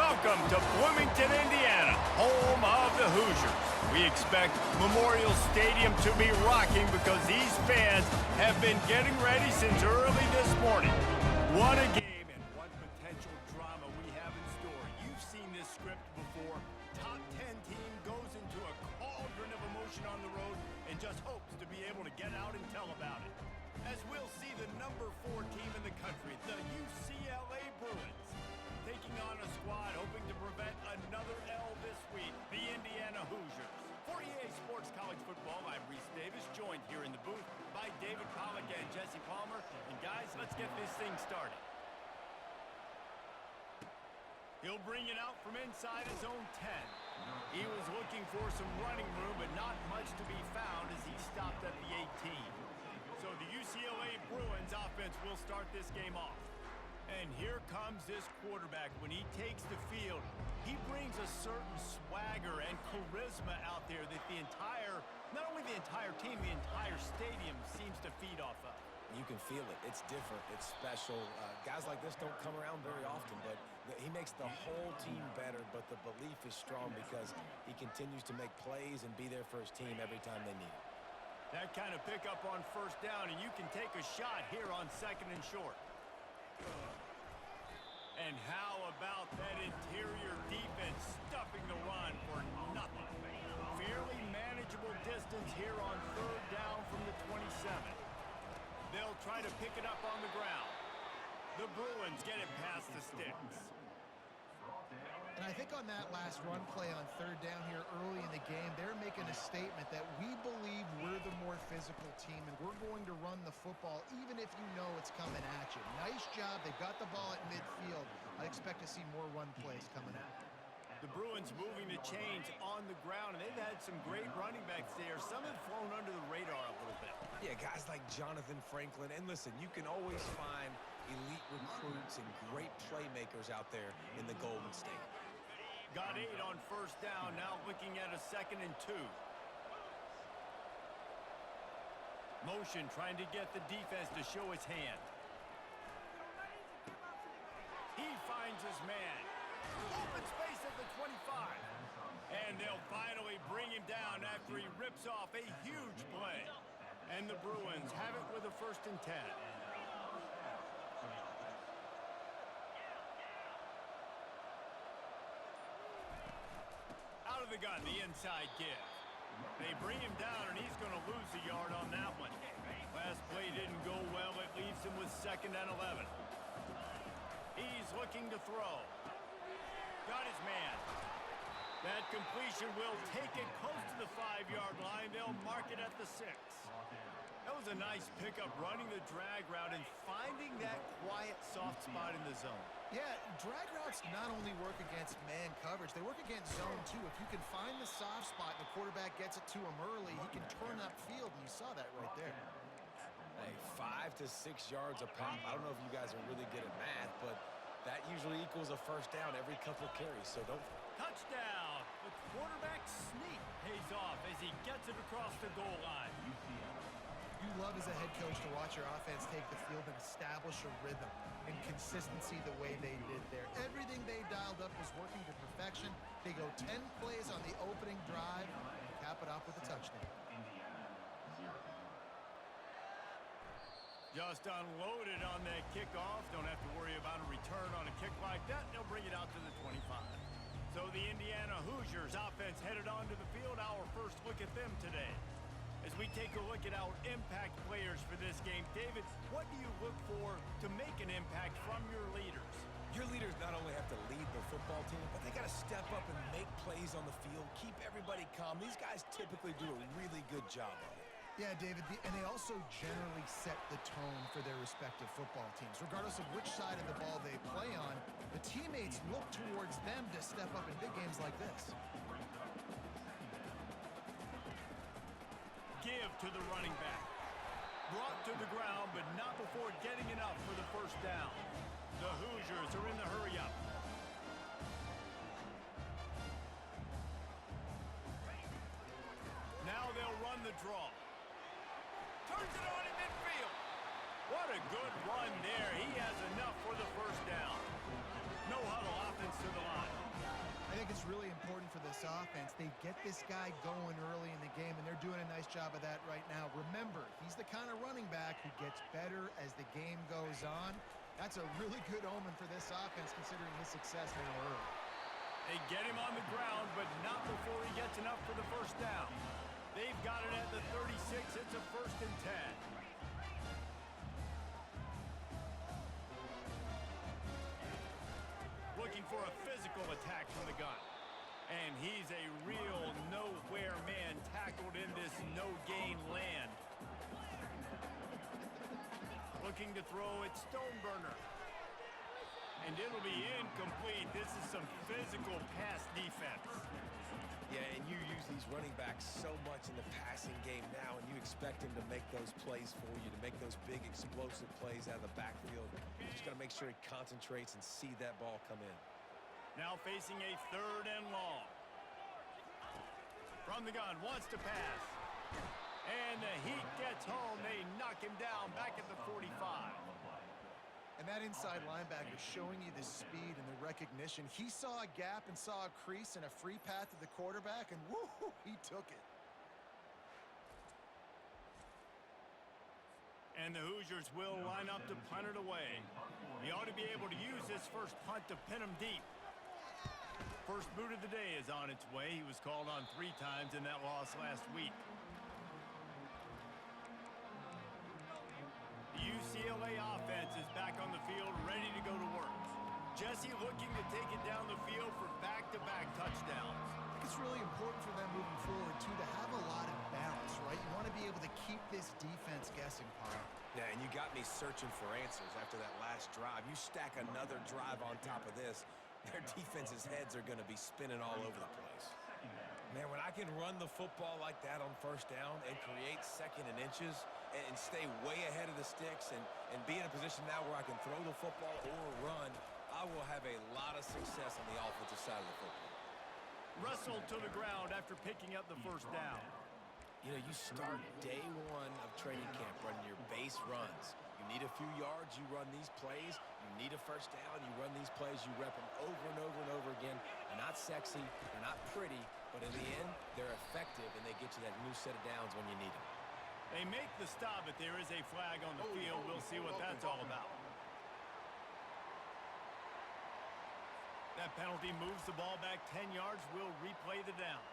Welcome to Bloomington, Indiana, home of the Hoosiers. We expect Memorial Stadium to be rocking because these fans have been getting ready since early this morning. What a game and what potential drama we have in store. You've seen this script before. Top 10 team goes into a cauldron of emotion on the road and just hopes to be able to get out and tell about it. As we'll see the number 4 team in the country, the UCLA Bruins, taking on a squad hoping to prevent another L this week, the Indiana Hoosiers. For EA Sports College Football, I'm Reese Davis, joined here in the booth by David Pollack and Jesse Palmer. And guys, let's get this thing started. He'll bring it out from inside his own 10. He was looking for some running room, but not much to be found as he stopped at the 18. So the UCLA Bruins offense will start this game off. And here comes this quarterback. When he takes the field, he brings a certain swagger and charisma out there that not only the entire team, the entire stadium seems to feed off of. You can feel it. It's different. It's special. Guys like this don't come around very often, but he makes the whole team better, but the belief is strong because he continues to make plays and be there for his team every time they need it. That kind of pickup on first down, and you can take a shot here on 2nd and short. And how about that interior defense stuffing the run for nothing? Fairly manageable distance here on 3rd down from the 27. They'll try to pick it up on the ground. The Bruins get it past the sticks. And I think on that last run play on 3rd down here early in the game, they're making a statement that we believe we're the more physical team and we're going to run the football even if you know it's coming at you. Nice job. They've got the ball at midfield. I expect to see more run plays coming out. The Bruins moving the chains on the ground, and they've had some great running backs there. Some have flown under the radar a little bit. Yeah, guys like Jonathan Franklin. And listen, you can always find elite recruits and great playmakers out there in the Golden State. Got 8 on 1st down, now looking at a 2nd and 2. Motion trying to get the defense to show his hand. He finds his man. Open space at the 25. And they'll finally bring him down after he rips off a huge play. And the Bruins have it with a 1st and 10. Out of the gun, the inside give. They bring him down, and he's going to lose a yard on that one. Last play didn't go well. It leaves him with 2nd and 11. He's looking to throw. Got his man. That completion will take it close to the 5-yard line. They'll mark it at the 6. That was a nice pickup, running the drag route and finding that quiet, soft spot in the zone. Yeah, drag routes not only work against man coverage, they work against zone too. If you can find the soft spot and the quarterback gets it to him early, he can turn upfield, and you saw that right there. Hey, 5 to 6 yards a pop. I don't know if you guys are really good at math, but that usually equals a 1st down every couple of carries, so don't... Touchdown! The quarterback sneak pays off as he gets it across the goal line. You love as a head coach to watch your offense take the field and establish a rhythm and consistency the way they did there. Everything they dialed up was working to perfection. They go 10 plays on the opening drive and cap it off with a touchdown. Just unloaded on that kickoff. Don't have to worry about a return on a kick like that. They'll bring it out to the 25. So the Indiana Hoosiers offense headed onto the field. Our first look at them today. As we take a look at our impact players for this game, David, what do you look for to make an impact from your leaders? Your leaders not only have to lead the football team, but they got to step up and make plays on the field, keep everybody calm. These guys typically do a really good job of it. Yeah, David, and they also generally set the tone for their respective football teams. Regardless of which side of the ball they play on, the teammates look towards them to step up in big games like this. Give to the running back. Brought to the ground, but not before getting enough for the 1st down. The Hoosiers are in the hurry-up. Now they'll run the draw. Turns it on in midfield. What a good run there. He has enough for the 1st down. No huddle offense to the line. I think it's really important for this offense. They get this guy going early in the game, and they're doing a nice job of that right now. Remember, he's the kind of running back who gets better as the game goes on. That's a really good omen for this offense, considering his success now early. They get him on the ground, but not before he gets enough for the first down. They've got it at the 36. It's a 1st and 10. Looking for a physical attack from the gun. And he's a real nowhere man tackled in this no-gain land. Looking to throw it, Stoneburner. And it'll be incomplete. This is some physical pass defense. Yeah, and you use these running backs so much in the passing game now, and you expect him to make those plays for you, to make those big explosive plays out of the backfield. You just got to make sure he concentrates and see that ball come in. Now facing a 3rd and long. From the gun, wants to pass. And the heat gets home. They knock him down back at the 45. And that inside linebacker is showing you the speed and the recognition. He saw a gap and saw a crease and a free path to the quarterback, and woo, he took it. And the Hoosiers will line up to punt it away. He ought to be able to use this first punt to pin him deep. First boot of the day is on its way. He was called on 3 times in that loss last week. The UCLA offense is back on the field, ready to go to work. Jesse looking to take it down the field for back-to-back touchdowns. I think it's really important for them moving forward, too, to have a lot of balance, right? You want to be able to keep this defense guessing, Carl. Yeah, and you got me searching for answers after that last drive. You stack another drive on top of this, their defense's heads are going to be spinning all over the place. Man, when I can run the football like that on 1st down and create 2nd and inches and stay way ahead of the sticks and be in a position now where I can throw the football or run, I will have a lot of success on the offensive side of the football. Wrestled to the ground after picking up the 1st down. You know, you start day 1 of training camp running your base runs. You need a few yards, you run these plays. You need a 1st down, you run these plays. You rep them over and over and over again. They're not sexy, they're not pretty, but in the end, they're effective, and they get you that new set of downs when you need them. They make the stop, but there is a flag on the field. We'll see what that's all about. That penalty moves the ball back 10 yards. We'll replay the down.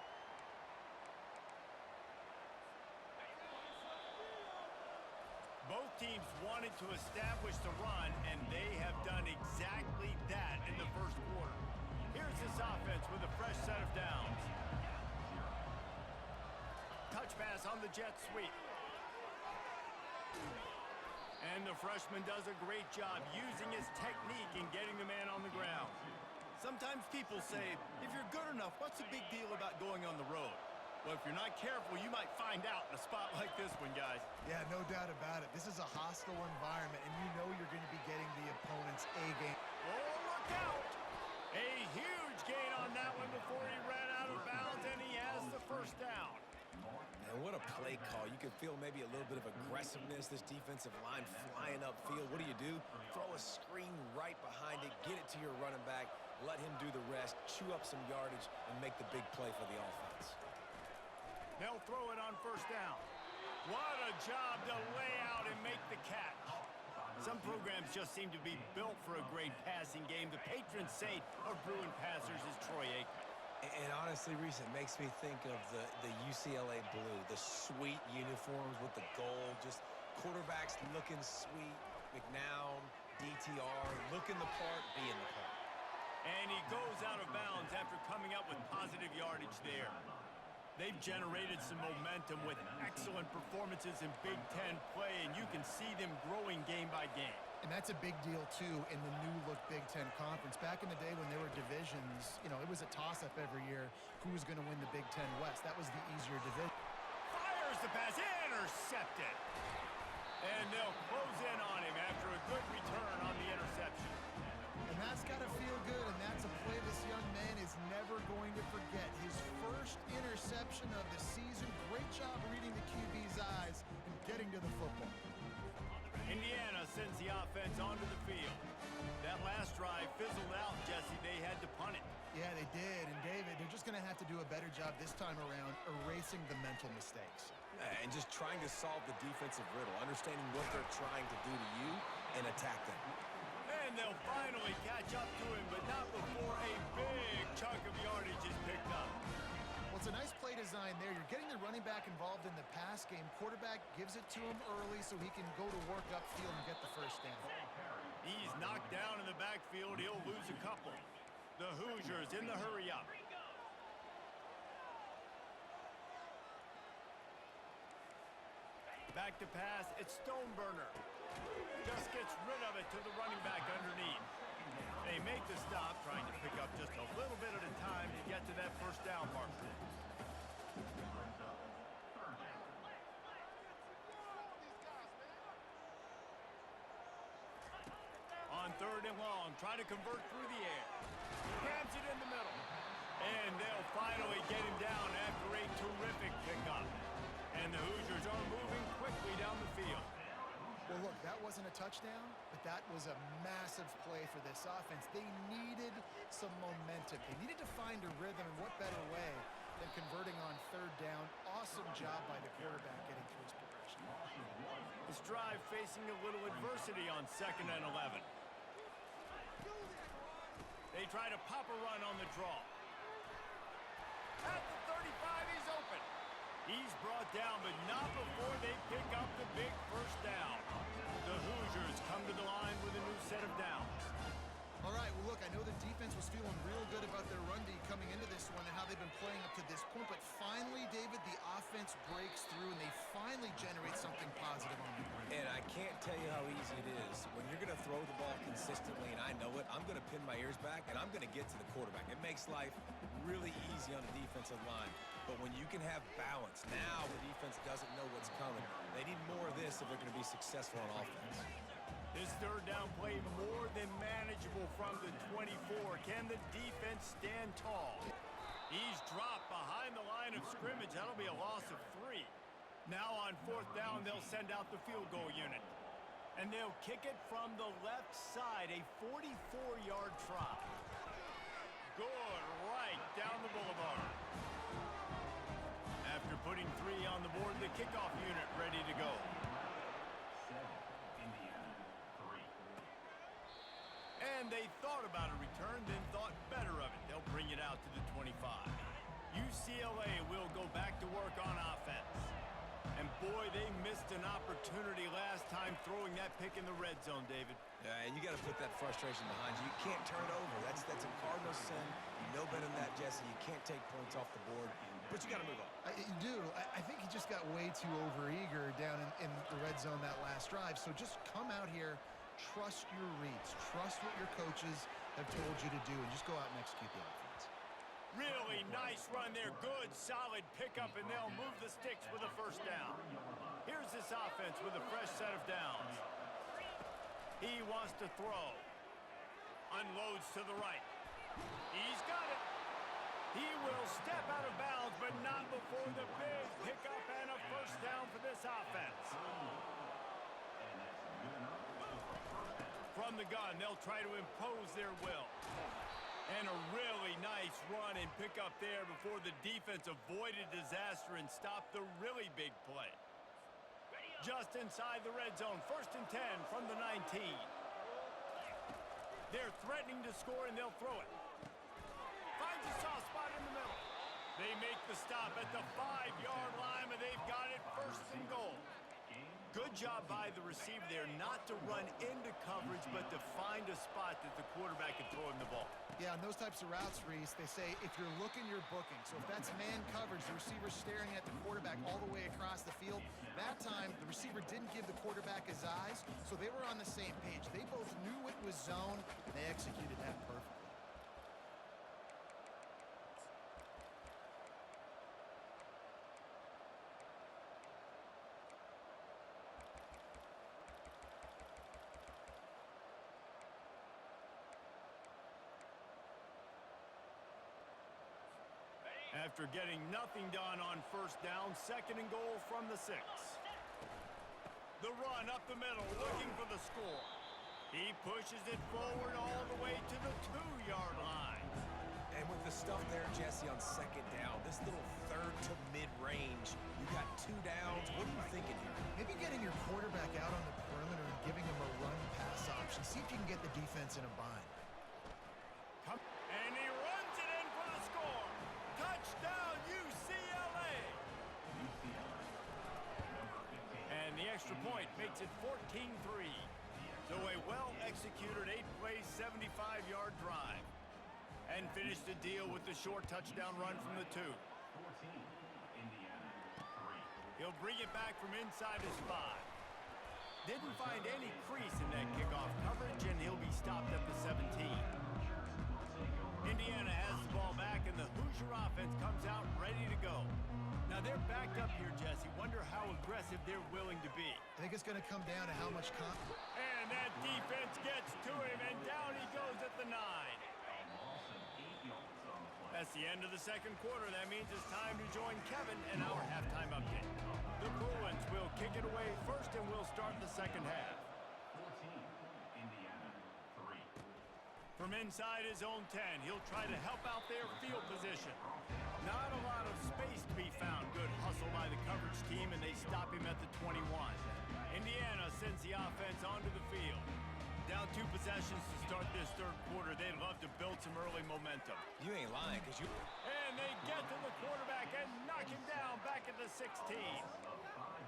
Both teams wanted to establish the run, and they have done exactly that in the 1st quarter. Here's this offense with a fresh set of downs. Touch pass on the jet sweep. And the freshman does a great job using his technique and getting the man on the ground. Sometimes people say, if you're good enough, what's the big deal about going on the road? Well, if you're not careful, you might find out in a spot like this one, guys. Yeah, no doubt about it. This is a hostile environment, and you know you're going to be getting the opponent's A game. Oh, look out! A huge gain on that one before he ran out of bounds, and he has the 1st down. And what a play call. You can feel maybe a little bit of aggressiveness, this defensive line flying upfield. What do? Throw a screen right behind it, get it to your running back, let him do the rest, chew up some yardage, and make the big play for the offense. They'll throw it on 1st down. What a job to lay out and make the catch. Some programs just seem to be built for a great passing game. The patron saint of Bruin passers is Troy Aikman. And honestly, Reese, it makes me think of the UCLA blue, the sweet uniforms with the gold, just quarterbacks looking sweet, McNown, DTR, looking the part, being the part. And he goes out of bounds after coming up with positive yardage there. They've generated some momentum with excellent performances in Big Ten play, and you can see them growing game by game. And that's a big deal, too, in the new-look Big Ten Conference. Back in the day when there were divisions, you know, it was a toss-up every year who was going to win the Big Ten West. That was the easier division. Fires the pass, intercepted. And they'll close in on him after a good return on the interception. And that's got to feel good, and that's a play this young man is never going to forget. His first interception of the season. Great job reading the QB's eyes and getting to the football. Indiana sends the offense onto the field. That last drive fizzled out Jesse, they had to punt it. Yeah, they did. And, David, they're just going to have to do a better job this time around erasing the mental mistakes. And just trying to solve the defensive riddle, understanding what they're trying to do to you and attack them. And they'll finally catch up to him, but not before a big chunk of yardage is picked up. Well, it's a nice play design there. You're getting the running back involved in the pass game. Quarterback gives it to him early so he can go to work upfield and get the first down. He's knocked down in the backfield. He'll lose a couple. The Hoosiers in the hurry up. Back to pass. It's Stoneburner. Just gets rid of it to the running back underneath. They make the stop, trying to pick up just a little bit at a time to get to that first down marker. On third and long, trying to convert through the air. Grabs it in the middle. And they'll finally get him down after a terrific pickup. And the Hoosiers are moving quickly down the field. Well, look, that wasn't a touchdown, but that was a massive play for this offense. They needed some momentum. They needed to find a rhythm, and what better way than converting on third down. Awesome job by the quarterback getting through his progression. This drive facing a little adversity on 2nd and 11. They try to pop a run on the draw. At the 35, he's open. He's brought down, but not before they pick up the big first down. The Hoosiers come to the line with a new set of downs. All right, well, look, I know the defense was feeling real good about their run D coming into this one and how they've been playing up to this point, but finally, David, the offense breaks through and they finally generate something positive on the ground. And I can't tell you how easy it is. When you're going to throw the ball consistently, and I know it, I'm going to pin my ears back, and I'm going to get to the quarterback. It makes life really easy on the defensive line. But when you can have balance, now the defense doesn't know what's coming. They need more of this if they're going to be successful on offense. This third down play more than manageable from the 24. Can the defense stand tall? He's dropped behind the line of scrimmage. That'll be a loss of 3. Now on 4th down, they'll send out the field goal unit. And they'll kick it from the left side, a 44-yard try. Good, right down the boulevard. After putting 3 on the board, the kickoff unit ready to go. And they thought about a return, then thought better of it. They'll bring it out to the 25. UCLA will go back to work on offense. And boy, they missed an opportunity last time throwing that pick in the red zone, David. Yeah, and you got to put that frustration behind you. You can't turn it over. That's a cardinal sin. You know better than that, Jesse. You can't take points off the board, but you got to move on. You do. I think he just got way too overeager down in the red zone that last drive. So just come out here, trust your reads, trust what your coaches have told you to do, and just go out and execute the offense. Really nice run there. Good, solid pickup, and they'll move the sticks with a first down. Here's this offense with a fresh set of downs. He wants to throw. Unloads to the right. He's got it. He will step out of bounds, but not before the big pickup and a first down for this offense. From the gun, they'll try to impose their will. And a really nice run and pickup there before the defense avoided disaster and stopped the really big play. Just inside the red zone, 1st and 10 from the 19. They're threatening to score, and they'll throw it. Finds a soft spot in the middle. They make the stop at the 5-yard line, and they've got it 1st and goal. Good job by the receiver there not to run into coverage, but to find a spot that the quarterback can throw him the ball. Yeah, on those types of routes, Reese, they say if you're looking, you're booking. So if that's man coverage, the receiver's staring at the quarterback all the way across the field. That time, the receiver didn't give the quarterback his eyes, so they were on the same page. They both knew it was zone, and they executed that perfectly. After getting nothing done on 1st down, 2nd and goal from the 6. The run up the middle, looking for the score. He He pushes it forward all the way to the 2-yard line. And with the stuff there, Jesse, on second down, this little third to mid-range, you got 2 downs. What are you thinking here? Maybe getting your quarterback out on the perimeter and giving him a run-pass option. See if you can get the defense in a bind. And he runs it in for the score. Touchdown, UCLA. And the extra point makes it 14-3. So a well-executed 8-play, 75-yard drive. And finish the deal with the short touchdown run from the 2. He'll bring it back from inside his 5. Didn't find any crease in that kickoff coverage, and he'll be stopped at the 17. Indiana has the ball back, and the Hoosier offense comes out ready to go. Now they're backed up here, Jesse. Wonder how aggressive they're willing to be. I think it's going to come down to how much confidence. And that defense gets to him, and down he goes at the 9. That's the end of the second quarter. That means it's time to join Kevin in our halftime update. The Bruins will kick it away first, and we'll start the second half. 14, Indiana, 3. From inside his own 10, he'll try to help out their field position. Not a lot of space to be found. Good hustle by the coverage team, and they stop him at the 21. Indiana sends the offense onto the field. Down 2 possessions to start this third quarter. They'd love to build some early momentum. You ain't lying, because you... And they get to the quarterback and knock him down back at the 16.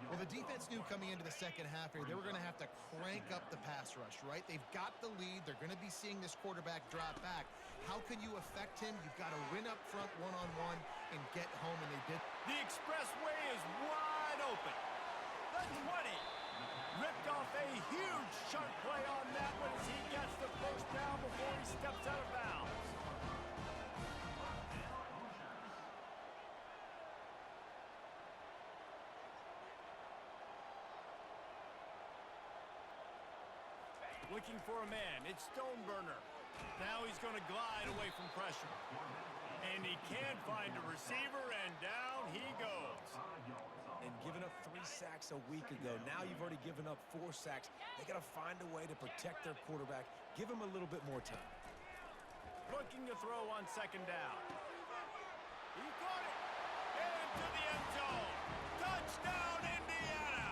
Well, the defense knew coming into the second half here, they were going to have to crank up the pass rush, right? They've got the lead. They're going to be seeing this quarterback drop back. How can you affect him? You've got to win up front one-on-one and get home, and they did. The expressway is wide open. The 20. Ripped off a huge sharp play on that one as he gets the first down before he steps out of bounds. Looking for a man. It's Stoneburner. Now he's going to glide away from pressure. And he can't find a receiver, and down he goes. And giving up 3 sacks a week ago. Now you've already given up 4 sacks. They got to find a way to protect their quarterback. Give him a little bit more time. Looking to throw on second down. He caught it. Into the end zone. Touchdown, Indiana.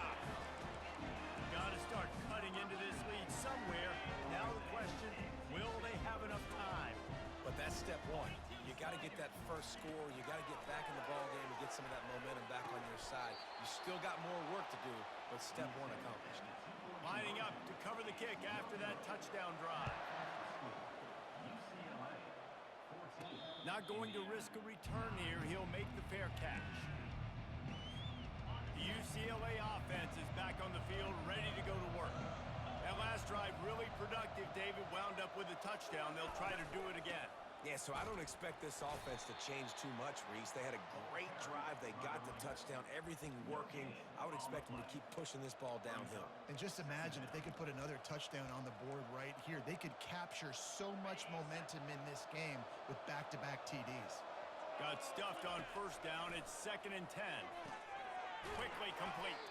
Got to start cutting into this lead somewhere. Now the question, will they have enough time? But that's step 1. You got to get that first score. You got to get back in the ball game and get some of that momentum back on your side. You still got more work to do, but step 1 accomplished. Lining up to cover the kick after that touchdown drive. Not going to risk a return here. He'll make the fair catch. The UCLA offense is back on the field, ready to go to work. That last drive really productive. David wound up with a touchdown. They'll try to do it again. Yeah, so I don't expect this offense to change too much, Reese. They had a great drive. They got the touchdown, everything working. I would expect them to keep pushing this ball downhill. And just imagine if they could put another touchdown on the board right here. They could capture so much momentum in this game with back-to-back TDs. Got stuffed on first down. It's 2nd and 10. Quickly complete.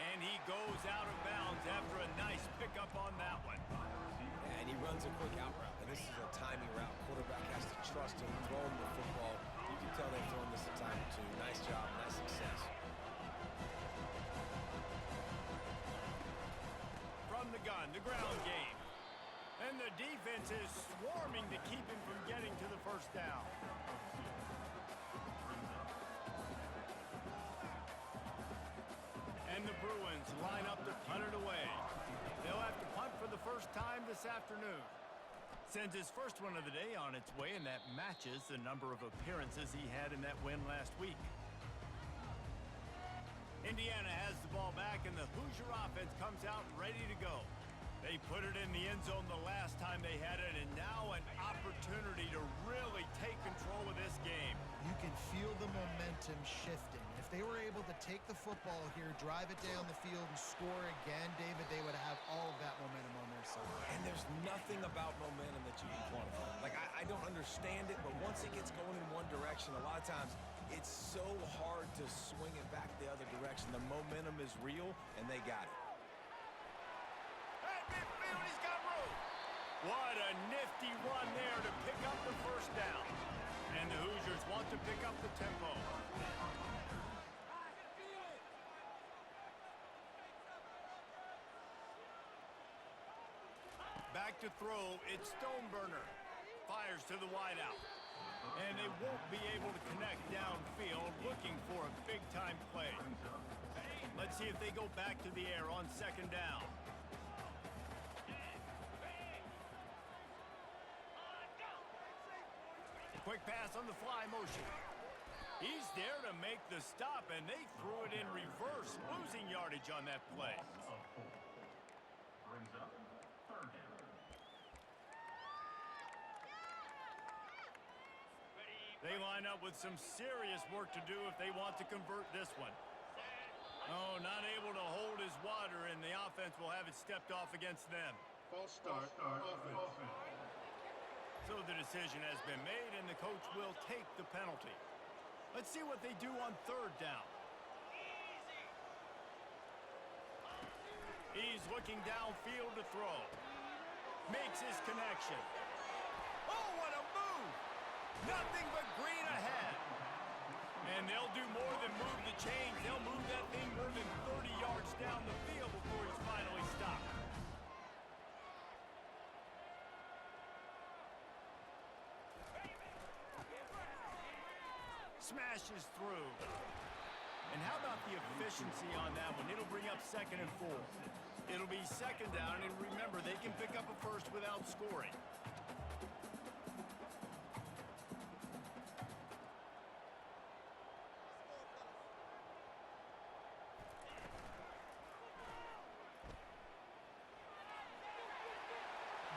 And he goes out of bounds after a nice pickup on that one. And he runs a quick out route. And this is a timing route. Quarterback has to trust him, throw him the football. You can tell they've thrown this a time or two. Nice job, nice success. From the gun, the ground game. And the defense is swarming to keep him from getting to the first down. And the Bruins line up to punt it away. They'll have to punt for the first time this afternoon. Sends his first one of the day on its way, and that matches the number of appearances he had in that win last week. Indiana has the ball back, and the Hoosier offense comes out ready to go. They put it in the end zone the last time they had it, and now an opportunity to really take control of this game. You can feel the momentum shifting. If they were able to take the football here, drive it down the field, and score again, David, they would have all of that momentum on their side. And there's nothing about momentum that you can quantify. Like, I don't understand it, but once it gets going in one direction, a lot of times it's so hard to swing it back the other direction. The momentum is real, and they got it. At midfield, he's got room. nifty run there to pick up the first down. And the Hoosiers want to pick up the tempo. Back to throw, it's Stoneburner. Fires to the wideout. And they won't be able to connect downfield, looking for a big-time play. Let's see if they go back to the air on second down. Quick pass on the fly motion. He's there to make the stop, and they threw it in reverse, losing yardage on that play. Brings up third down. They line up with some serious work to do if they want to convert this one. Oh, not able to hold his water, and the offense will have it stepped off against them. False start, offense. So the decision has been made, and the coach will take the penalty. Let's see what they do on third down. He's looking downfield to throw. Makes his connection. Oh, what a move! Nothing but green ahead. And they'll do more than move the chains. They'll move that thing more than 30 yards down the field before he's finally stopped. Smashes through. And how about the efficiency on that one? It'll bring up 2nd and 4. It'll be second down, and remember, they can pick up a first without scoring.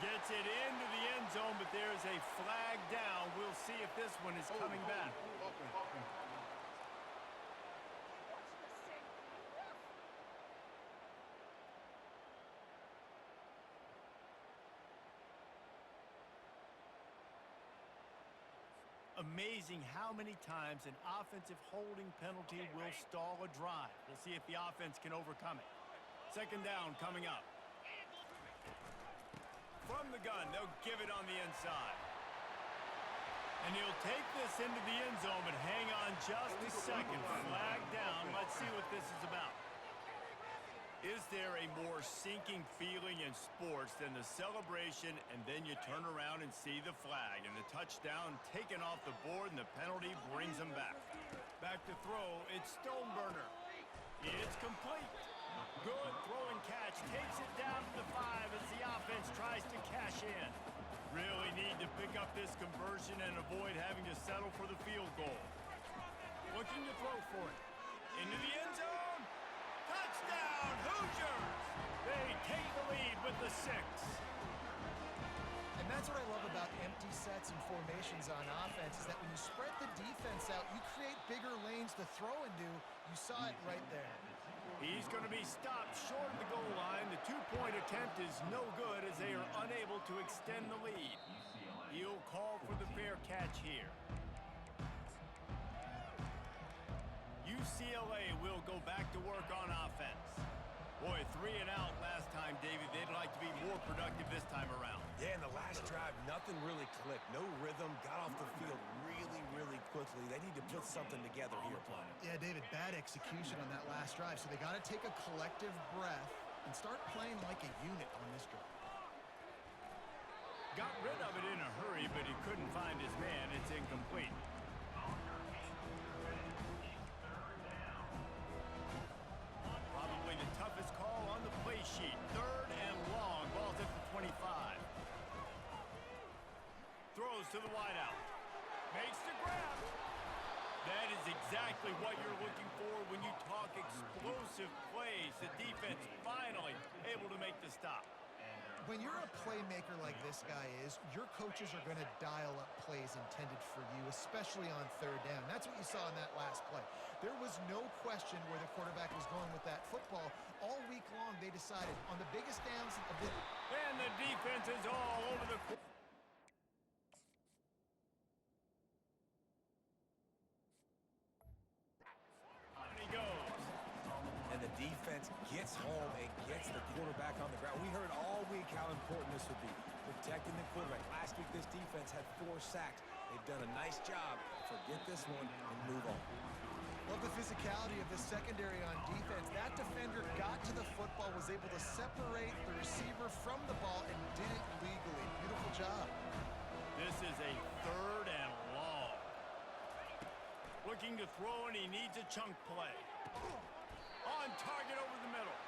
Gets it into the end zone, but there's a flag down. We'll see if this one is coming back. Amazing how many times an offensive holding penalty will stall a drive. We'll see if the offense can overcome it. Second down coming up. From the gun, they'll give it on the inside. And he'll take this into the end zone, but hang on just a second. Flag down. Let's see what this is about. Is there a more sinking feeling in sports than the celebration and then you turn around and see the flag and the touchdown taken off the board and the penalty brings them back? Back to throw, it's Stoneburner. It's complete. Good throw and catch. Takes it down to the 5 as the offense tries to cash in. Really need to pick up this conversion and avoid having to settle for the field goal. Looking to throw for it. Into the end zone. Touchdown, Hoosiers! They take the lead with the 6. And that's what I love about empty sets and formations on offense is that when you spread the defense out, you create bigger lanes to throw into. You saw it right there. He's going to be stopped short of the goal line. The two-point attempt is no good as they are unable to extend the lead. He'll call for the fair catch here. UCLA will go back to work on offense. Boy, 3 and out last time, David. They'd like to be more productive this time around. Yeah, in the last drive, nothing really clicked. No rhythm, got off the field really quickly. They need to put something together here, Paul. Yeah, David, bad execution on that last drive, so they got to take a collective breath and start playing like a unit on this drive. Got rid of it in a hurry, but he couldn't find his man. It's incomplete. Probably the toughest call on the play sheet. 3rd and long. Ball's at the 25. Throws to the wideout. Makes the grab. That is exactly what you're looking for when you talk explosive plays. The defense finally able to make the stop. When you're a playmaker like this guy is, your coaches are going to dial up plays intended for you, especially on 3rd down. That's what you saw in that last play. There was no question where the quarterback was going with that football. All week long, they decided on the biggest downs of the... And the defense is all over the... And he goes. And the defense gets home and gets the quarterback on the ground. We heard all week how important this would be. protecting the quarterback. Last week, this defense had 4 sacks. They've done a nice job. Forget this one and move on. Love the physicality of the secondary on defense. That defender got to the football, was able to separate the receiver from the ball, and did it legally. Beautiful job. This is a 3rd and long. Looking to throw, and he needs a chunk play. On target over the middle.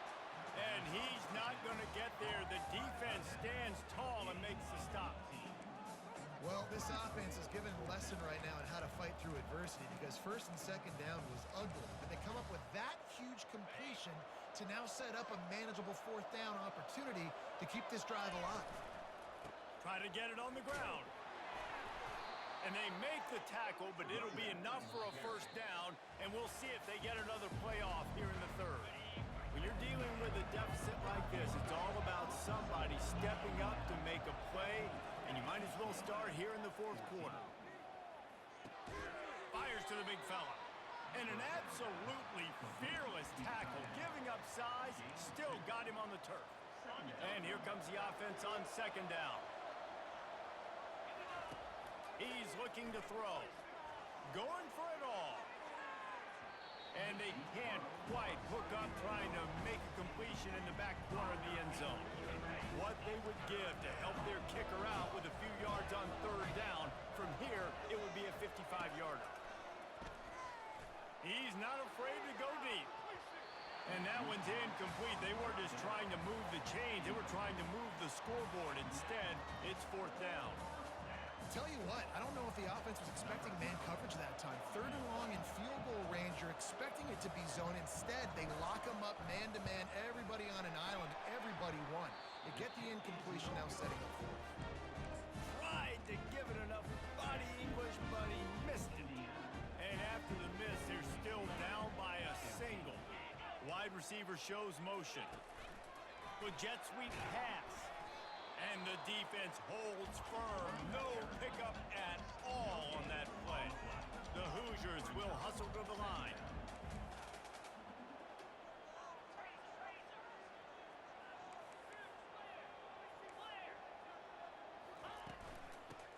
And he's not going to get there. The defense stands tall and makes the stop. Well, this offense is given a lesson right now on how to fight through adversity, because 1st and 2nd down was ugly. And they come up with that huge completion to now set up a manageable 4th down opportunity to keep this drive alive. Try to get it on the ground. And they make the tackle, but it'll be enough for a 1st down, and we'll see if they get another play off here in the 3rd. When you're dealing with a deficit like this, it's all about somebody stepping up to make a play, and you might as well start here in the 4th quarter. Fires to the big fella. And an absolutely fearless tackle, giving up size, still got him on the turf. And here comes the offense on 2nd down. He's looking to throw. Going for it all. And they can't quite hook up, trying to make a completion in the back corner of the end zone. What they would give to help their kicker out with a few yards on 3rd down. From here, it would be a 55-yarder. He's not afraid to go deep. And that one's incomplete. They weren't just trying to move the chains. They were trying to move the scoreboard. Instead, it's 4th down. Tell you what, I don't know if the offense was expecting man coverage that time. 3rd and long in field goal range, you're expecting it to be zone. Instead, they lock them up man-to-man, everybody on an island, everybody won. They get the incompletion, now setting up 4th. Tried to give it enough body English, but he missed it. And after the miss, they're still down by a single. Wide receiver shows motion. The jet sweep pass. And the defense holds firm. No pickup at all on that play. The Hoosiers will hustle to the line.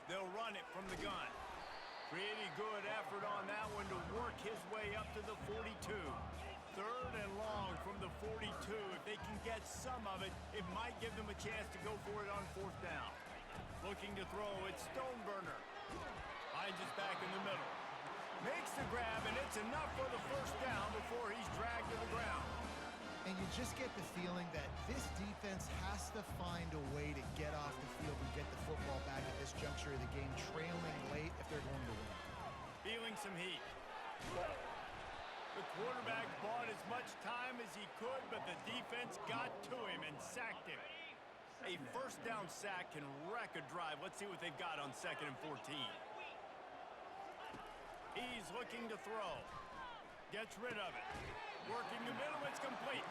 They'll run it from the gun. Pretty good effort on that one to work his way up to the 42. 3rd and long from the 42. If they can get some of it, it might give them a chance to go for it on 4th down. Looking to throw, it's Stoneburner. Finds his back in the middle. Makes the grab, and it's enough for the 1st down before he's dragged to the ground. And you just get the feeling that this defense has to find a way to get off the field and get the football back at this juncture of the game, trailing late if they're going to win. Feeling some heat. The quarterback bought as much time as he could, but the defense got to him and sacked him. A 1st down sack can wreck a drive. Let's see what they've got on 2nd and 14. He's looking to throw. Gets rid of it. Working the middle, it's complete.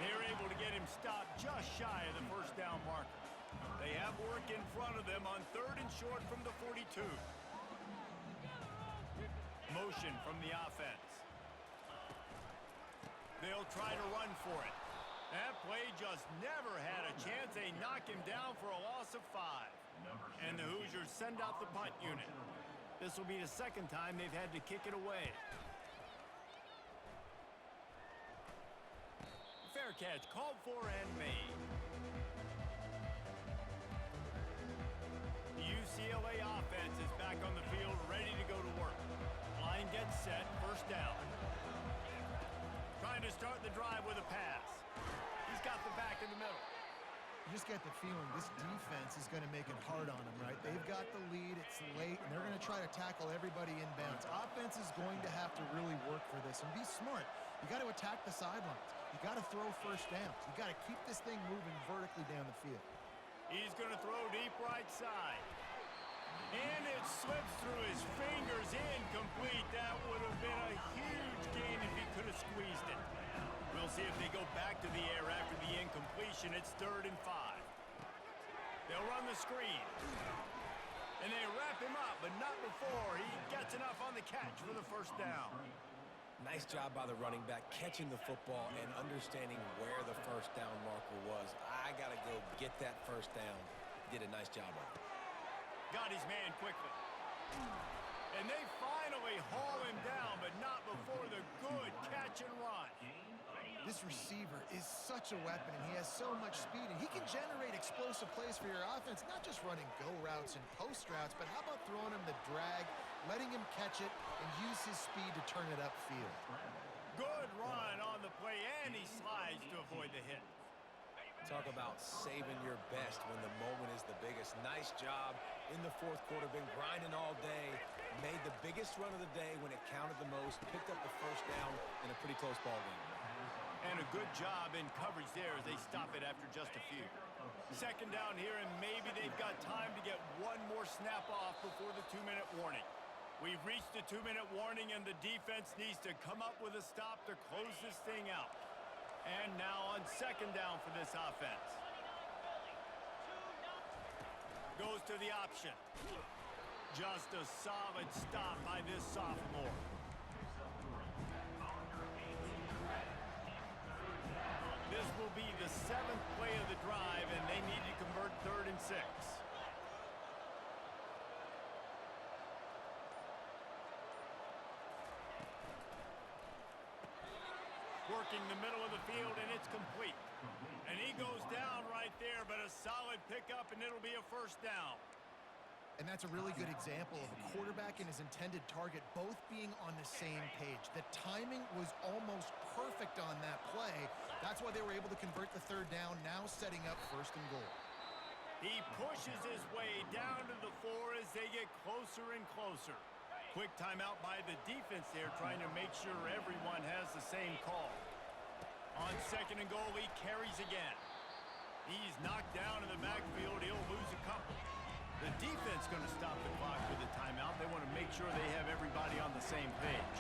They're able to get him stopped just shy of the 1st down marker. They have work in front of them on 3rd and short from the 42. Motion from the offense. They'll try to run for it. That play just never had a chance. They knock him down for a loss of 5. And the Hoosiers send out the punt unit. This will be the 2nd time they've had to kick it away. Fair catch called for and made. The UCLA offense is back on the field, ready to go to work. Line gets set, 1st down. Trying to start the drive with a pass. He's got the back in the middle. You just get the feeling this defense is going to make it hard on them, right? They've got the lead, it's late, and they're going to try to tackle everybody inbounds. Offense is going to have to really work for this and be smart. You got to attack the sidelines. You got to throw 1st downs. You got to keep this thing moving vertically down the field. He's going to throw deep right side. And it slips through his fingers, incomplete. That would have been a huge gain if he could have squeezed it. We'll see if they go back to the air after the incompletion. It's 3rd and 5. They'll run the screen. And they wrap him up, but not before he gets enough on the catch for the 1st down. Nice job by the running back, catching the football and understanding where the 1st down marker was. I got to go get that 1st down. did a nice job of it. Got his man quickly. And they finally haul him down, but not before the good catch and run. This receiver is such a weapon, and he has so much speed, and he can generate explosive plays for your offense, not just running go routes and post routes, but how about throwing him the drag, letting him catch it, and use his speed to turn it upfield. Good run on the play, and he slides to avoid the hit. Talk about saving your best when the moment is the biggest. Nice job in the fourth quarter. Been grinding all day. Made the biggest run of the day when it counted the most. Picked up the first down in a pretty close ball game. And a good job in coverage there as they stop it after just a few. Second down here, and maybe they've got time to get one more snap off before the 2-minute warning. We've reached the 2-minute warning, and the defense needs to come up with a stop to close this thing out. And now on second down for this offense. Goes to the option. Just a solid stop by this sophomore. This will be the 7th play of the drive, and they need to convert 3rd and 6. Working the middle of the field, and it's complete. And he goes down right there, but a solid pickup, and it'll be a first down. And that's a really good example of a quarterback and his intended target both being on the same page. The timing was almost perfect on that play. That's why they were able to convert the 3rd down, now setting up 1st and goal. He pushes his way down to the 4 as they get closer and closer. Quick timeout by the defense there, trying to make sure everyone has the same call. On 2nd and goal, he carries again. He's knocked down in the backfield. He'll lose a couple. The defense going to stop the clock with a timeout. They want to make sure they have everybody on the same page.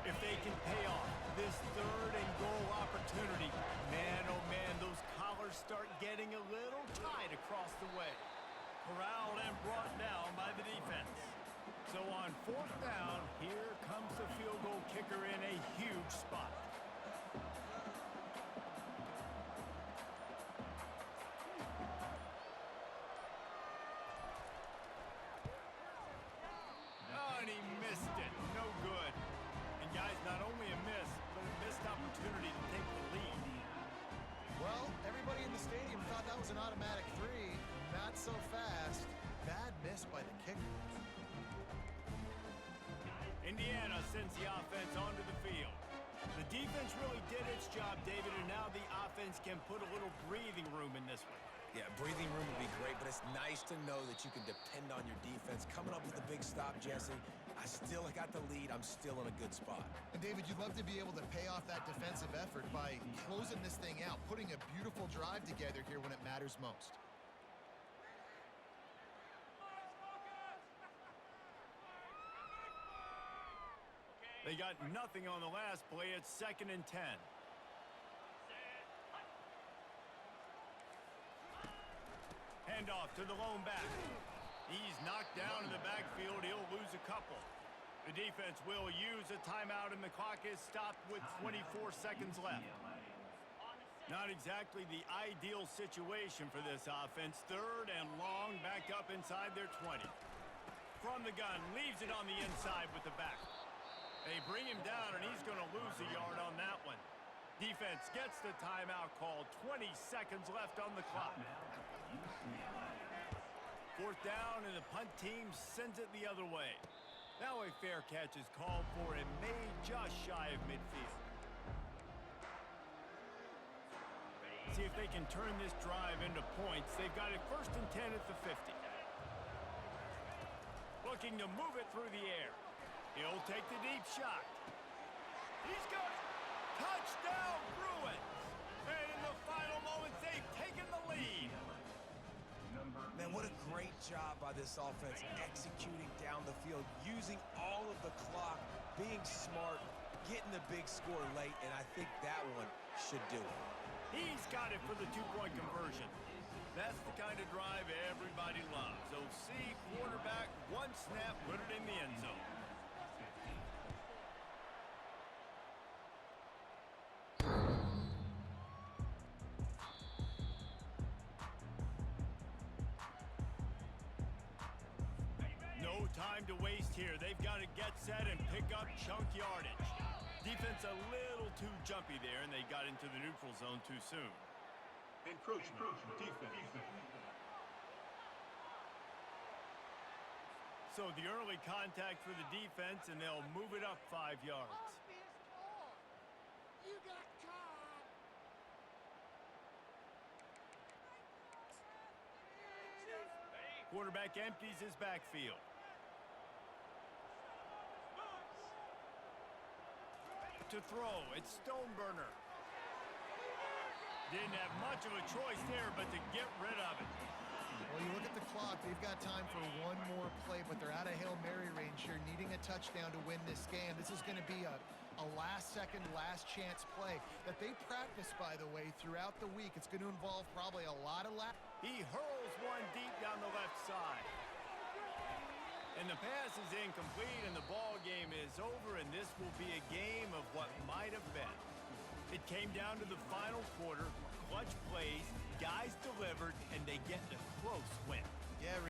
If they can pay off this 3rd and goal opportunity, man, oh man, those collars start getting a little tight across the way. Corralled and brought down by the defense. So on 4th down, here comes the field goal kicker in a huge spot. Oh, and he missed it. No good. And guys, not only a miss, but a missed opportunity to take the lead. Well, everybody in the stadium thought that was an automatic 3. Not so fast. Bad miss by the kicker. Indiana sends the offense onto the field. The defense really did its job, David, and now the offense can put a little breathing room in this one. Yeah, breathing room would be great, but it's nice to know that you can depend on your defense. Coming up with a big stop, Jesse. I still got the lead. I'm still in a good spot. And David, you'd love to be able to pay off that defensive effort by closing this thing out, putting a beautiful drive together here when it matters most. They got nothing on the last play. It's 2nd and 10. Handoff to the lone back. He's knocked down in the backfield. He'll lose a couple. The defense will use a timeout, and the clock is stopped with 24 seconds left. Not exactly the ideal situation for this offense. 3rd and long, back up inside their 20. From the gun, leaves it on the inside with the back. They bring him down, and he's going to lose a yard on that one. Defense gets the timeout called. 20 seconds left on the clock. 4th down, and the punt team sends it the other way. Now a fair catch is called for and made just shy of midfield. See if they can turn this drive into points. They've got it 1st and 10 at the 50. Looking to move it through the air. He'll take the deep shot. He's got it. Touchdown, Bruins. And in the final moments, they've taken the lead. Man, what a great job by this offense executing down the field, using all of the clock, being smart, getting the big score late, and I think that one should do it. He's got it for the 2-point conversion. That's the kind of drive everybody loves. OC, quarterback, one snap, put it in the end zone. time to waste here. They've got to get set and pick up chunk yardage. Defense a little too jumpy there, and they got into the neutral zone too soon. Encroachment. Defense. So the early contact for the defense, and they'll move it up 5 yards. You got caught. Quarterback empties his backfield. To throw, it's Stoneburner. Didn't have much of a choice there, but to get rid of it. Well, you look at the clock, they've got time for one more play, but they're out of Hail Mary range here, needing a touchdown to win this game. This is going to be a last-second, last-chance play that they practice, by the way, throughout the week. It's going to involve probably a lot of He hurls one deep down the left side. And the pass is incomplete, and the ball game is over, and this will be a game of what might have been. It came down to the final quarter, clutch plays, guys delivered, and they get a close win. Yeah.